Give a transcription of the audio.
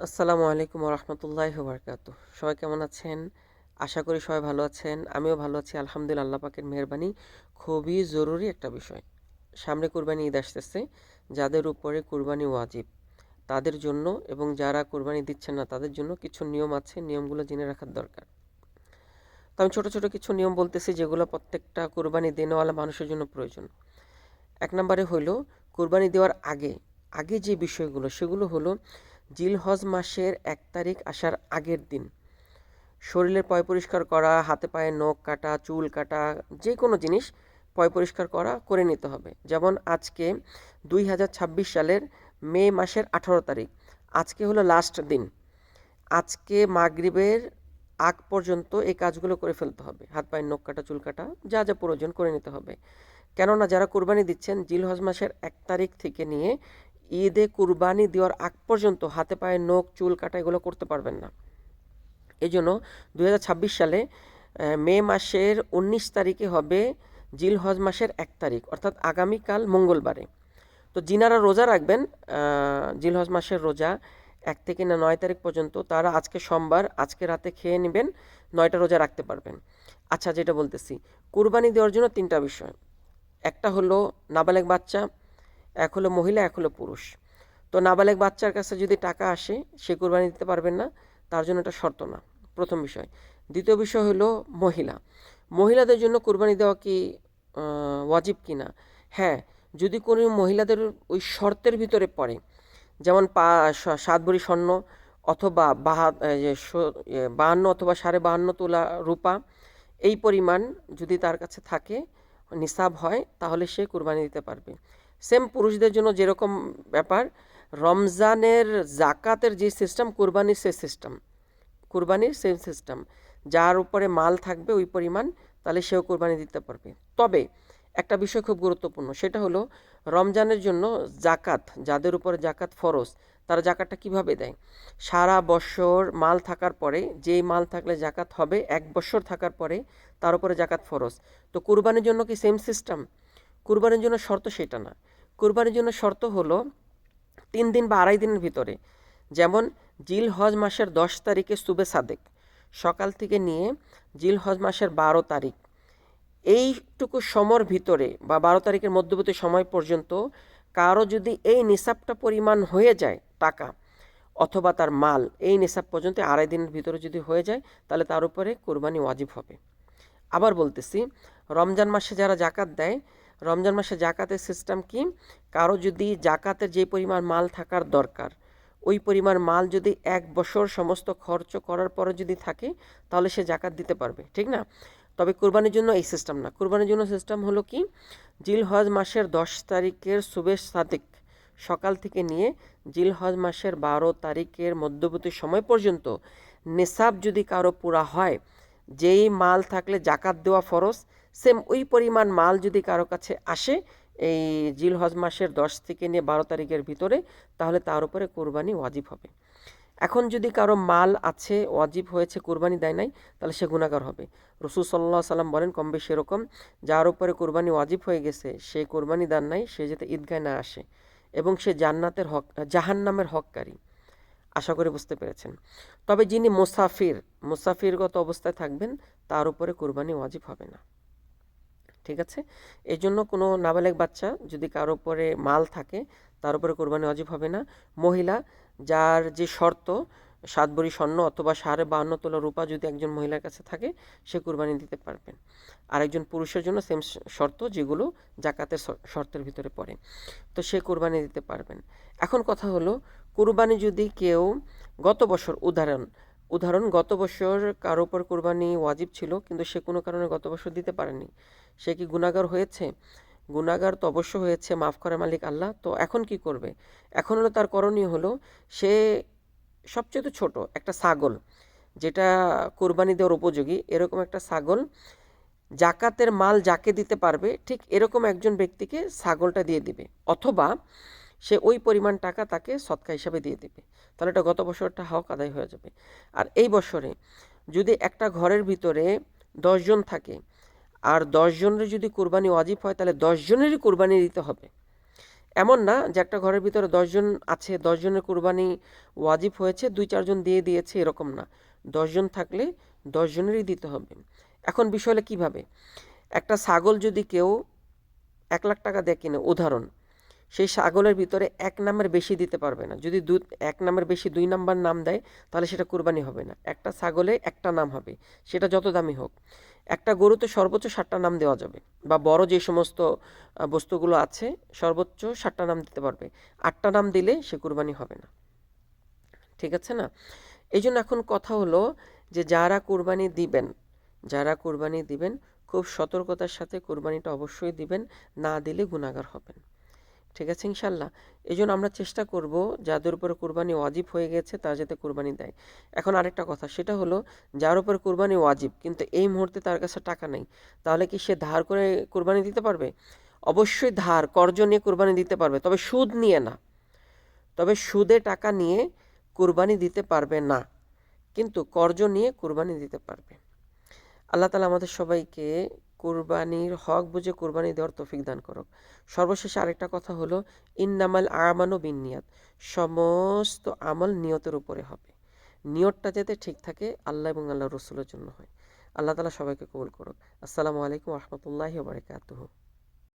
আসসালামু আলাইকুম রহমতুল্লাহ বারকাতুহ। সবাই কেমন আছেন? আশা করি সবাই ভালো আছেন। আমিও ভালো আছি আলহামদুলিল্লাহ, আল্লাহ পাকের মেহেরবানি। খুবই জরুরি একটা বিষয়, সামনে কুরবানি ঈদ আসতেছে। যাদের উপরে কুরবানি ওয়াজিব তাদের জন্য এবং যারা কুরবানি দিচ্ছেন না তাদের জন্য কিছু নিয়ম আছে, নিয়মগুলো জেনে রাখার দরকার। তো আমি ছোট ছোট কিছু নিয়ম বলতেছি যেগুলো প্রত্যেকটা কুরবানি দেনেওয়ালা মানুষের জন্য প্রয়োজন। এক নম্বরে হলো কুরবানি দেওয়ার আগে আগে যে বিষয়গুলো সেগুলো হলো জিলহজ মাসের 1 তারিখ আসার আগের দিন শরীরের পয় পরিষ্কার করা, হাতে পায়ে নখ কাটা, চুল কাটা, যে কোনো জিনিস পয় পরিষ্কার করে নিতে হবে। যেমন আজকে 2026 সালের মে মাসের 18 তারিখ, আজকে হলো লাস্ট দিন। আজকে মাগরিবের আগ পর্যন্ত এই কাজগুলো করে ফেলতে হবে। হাত পায়ের নখ কাটা, চুল কাটা, যা যা প্রয়োজন করে নিতে হবে। কেননা যারা কুরবানি দিচ্ছেন জিলহজ মাসের 1 তারিখ থেকে নিয়ে ঈদে কুরবানি দেওয়ার আগ পর্যন্ত হাতে পায়ে নখ চুল কাটা এগুলো করতে পারবেন না। এই জন্য 2026 সালে মে মাসের 19 তারিখে হবে জিলহজ মাসের 1 তারিখ, অর্থাৎ আগামীকাল মঙ্গলবারে। তো যিনারা রোজা রাখবেন জিলহজ মাসের রোজা 1 থেকে 9 তারিখ পর্যন্ত, তারা আজকে সোমবার, আজকে রাতে খেয়ে নেবেন, 9টা রোজা রাখতে পারবেন। আচ্ছা, যেটা বলতেছি, কুরবানি দেওয়ার জন্য 3টা বিষয়। একটা হলো নাবালেগ বাচ্চা, এক হলো মহিলা, এক হলো পুরুষ। তো নাবালেগ বাচ্চার কাছে যদি টাকা আসে সে কুরবানি দিতে পারবেন না, তার জন্য এটা শর্ত না, প্রথম বিষয়। দ্বিতীয় বিষয় হলো মহিলা। মহিলাদের জন্য কুরবানি দেওয়া কি ওয়াজিব কি না? হ্যাঁ, যদি কোনো মহিলাদের ওই শর্তের ভিতরে পড়ে, যেমন 7 ভরি স্বর্ণ অথবা 52 অথবা 52.5 তোলা রূপা, এই পরিমাণ যদি তার কাছে থাকে, নিসাব হয়, তাহলে সে কুরবানি দিতে পারবে। সেম পুরুষদের জন্য যেরকম ব্যাপার, রমজানের জাকাতের যে সিস্টেম, কুরবানির সে সিস্টেম, কুরবানির সেম সিস্টেম। যার উপরে মাল থাকবে ওই পরিমাণ, তাহলে সেও কুরবানি দিতে পারবে। তবে একটা বিষয় খুব গুরুত্বপূর্ণ, সেটা হলো রমজানের জন্য জাকাত, যাদের উপরে জাকাত ফরজ, তারা জাকাতটা কিভাবে দেয়? সারা বছর মাল থাকার পরে, যেই মাল থাকলে জাকাত হবে, 1 বছর থাকার পরে তার উপরে জাকাত ফরজ। তো কুরবানির জন্য কি সেম সিস্টেম? কুরবানির জন্য শর্ত সেটা না। কুরবানির জন্য শর্ত হলো 3 দিন বা আড়াই দিনের ভিতরে। যেমন জিলহজ মাসের 10 তারিখে সুবে সাদেক, সকাল থেকে নিয়ে জিলহজ মাসের 12 তারিখ, এইটুকু সময়ের ভিতরে বা 12 তারিখের মধ্যবর্তী সময় পর্যন্ত কারো যদি এই নিসাবটা পরিমাণ হয়ে যায় টাকা অথবা তার মাল, এই নিসাব পর্যন্ত আড়াই দিনের ভিতরে যদি হয়ে যায়, তাহলে তার উপরে কোরবানি ওয়াজিব হবে। আবার বলতেছি, রমজান মাসে যারা জাকাত দেয়, রমজান মাসে জাকাতের সিস্টেম কি? কারো যদি জাকাতের যে পরিমাণ মাল থাকার দরকার, ওই পরিমাণ মাল যদি 1 বছর সমস্ত খরচ করার পরে যদি থাকে, তাহলে সে জাকাত দিতে পারবে, ঠিক না? তবে কুরবানির জন্য এই সিস্টেম না। কুরবানির জন্য সিস্টেম হলো কি, জিলহজ মাসের 10 তারিখের সুবে সাদিক, সকাল থেকে নিয়ে জিলহজ মাসের 12 তারিখের মধ্যবর্তী সময় পর্যন্ত নেশাব যদি কারো পুরা হয়, যেই মাল থাকলে জাকাত দেওয়া ফরজ, সেম ওই পরিমাণ মাল যদি কারো কাছে আসে এই জিলহজ মাসের 10 থেকে নিয়ে 12 তারিখের ভিতরে, তাহলে তার উপরে কোরবানি ওয়াজিব হবে। এখন যদি কারো মাল আছে, ওয়াজিব হয়েছে, কোরবানি দেয় নাই, তাহলে সে গুনাহগার হবে। রসুল সাল্লাল্লাহু আলাইহি সাল্লাম বলেন, কম বেশি এরকম, যার উপরে কোরবানি ওয়াজিব হয়ে গেছে, সে কোরবানি দেন নাই, সে যাতে ঈদগায় না আসে এবং সে জাহান্নামের হককারী। আশা করি বুঝতে পেরেছেন। তবে যিনি মুসাফিরগত অবস্থায় থাকবেন, তার উপরে কোরবানি ওয়াজিব হবে না। ঠিক আছে? এই জন্য কোনো নাবালেগ বাচ্চা যদি কারো উপরে মাল থাকে, তার উপরে কোরবানি ওয়াজিব হবে না। মহিলা, যার যে শর্ত 7 ভরি স্বর্ণ অথবা 52.5 তোলা রূপা যদি একজন মহিলার কাছে থাকে, সে কোরবানি দিতে পারবেন। আর একজন পুরুষের জন্য সেম শর্ত, যেগুলো জাকাতের শর্তের ভিতরে পড়ে, তো সে কোরবানি দিতে পারবেন। এখন কথা হলো, কোরবানি যদি কেউ গত বছর, উদাহরণ গত বছর কারো উপর কোরবানি ওয়াজিব ছিল, কিন্তু সে কোনো কারণে গত বছর দিতে পারেনি, সে কি গুনাহগার হয়েছে? গুনাহগার তো অবশ্য হয়েছে, মাফ করে মালিক আল্লাহ। তো এখন কি করবে? এখন হলো তার করণীয় হলো, সে সবচেয়ে ছোট একটা ছাগল, যেটা কোরবানি দেওয়ার উপযোগী, এরকম একটা ছাগল, জাকাতের মাল যাকে দিতে পারবে ঠিক এরকম একজন ব্যক্তিকে ছাগলটা দিয়ে দিবে, অথবা সে ওই পরিমাণ টাকা তাকে সদকা হিসাবে দিয়ে দিবে। তাহলে এটা গত বছরটা হক আদায় হয়ে যাবে। আর এই বছরে যদি একটা ঘরের ভিতরে 10 জন থাকে, আর 10 জনের যদি কোরবানি ওয়াজিব হয়, তাহলে 10 জনেরই কোরবানি দিতে হবে। এমন না যে একটা ঘরের ভিতরে 10 জন আছে, 10 জনের কুরবানি ওয়াজিব হয়েছে, 2-4 জন দিয়ে দিয়েছে, এরকম না। 10 জন থাকলে 10 জনেরই দিতে হবে। এখন বিষয় হলো কীভাবে, একটা ছাগল যদি কেউ 1 লাখ টাকা দিয়ে কিনে, উদাহরণ, সেই ছাগলের ভিতরে 1 নামের বেশি দিতে পারবে না। যদি 1 নামের বেশি 2 নাম্বার নাম দেয়, তাহলে সেটা কুরবানি হবে না। একটা ছাগলে একটা নাম হবে, সেটা যত দামি হোক। একটা গরুতে সর্বোচ্চ 7টা নাম দেওয়া যাবে, বা বড় যে সমস্ত বস্তুগুলো আছে সর্বোচ্চ 7টা নাম দিতে পারবে। 8টা নাম দিলে সে কুরবানি হবে না। ঠিক আছে না? এই জন্য এখন কথা হলো যে যারা কুরবানি দিবেন খুব সতর্কতার সাথে কুরবানিটা অবশ্যই দিবেন, না দিলে গুনাহগার হবেন। ঠিক আছে ইনশাল্লাহ। এই জন্য আমরা চেষ্টা করব যাদের উপরে কুরবানি ওয়াজিব হয়ে গেছে তারা যাতে কুরবানি দেয়। এখন আরেকটা কথা, সেটা হলো যার উপরে কুরবানি ওয়াজিব কিন্তু এই মুহূর্তে তার কাছে টাকা নেই, তাহলে কি সে ধার করে কুরবানি দিতে পারবে? অবশ্যই কর্জ নিয়ে কুরবানি দিতে পারবে, তবে সুদ নিয়ে না। তবে সুদে টাকা নিয়ে কুরবানি দিতে পারবে না, কিন্তু কর্জ নিয়ে কুরবানি দিতে পারবে। আল্লাহ তাআলা আমাদের সবাইকে কুরবানির হক বুঝে কুরবানি দেওয়ার তৌফিক দান করুক। সর্বশেষে আরেকটা কথা হলো, ইন্নামাল আমানু বিন্নিয়াত, সমস্ত আমল নিয়তের উপরে হবে। নিয়তটা যাতে ঠিক থাকে আল্লাহ এবং আল্লাহর রাসূলের জন্য হয়। আল্লাহ তাআলা সবাইকে কবুল করুক। আসসালামু আলাইকুম ওয়া রাহমাতুল্লাহি ওয়া বারাকাতুহু।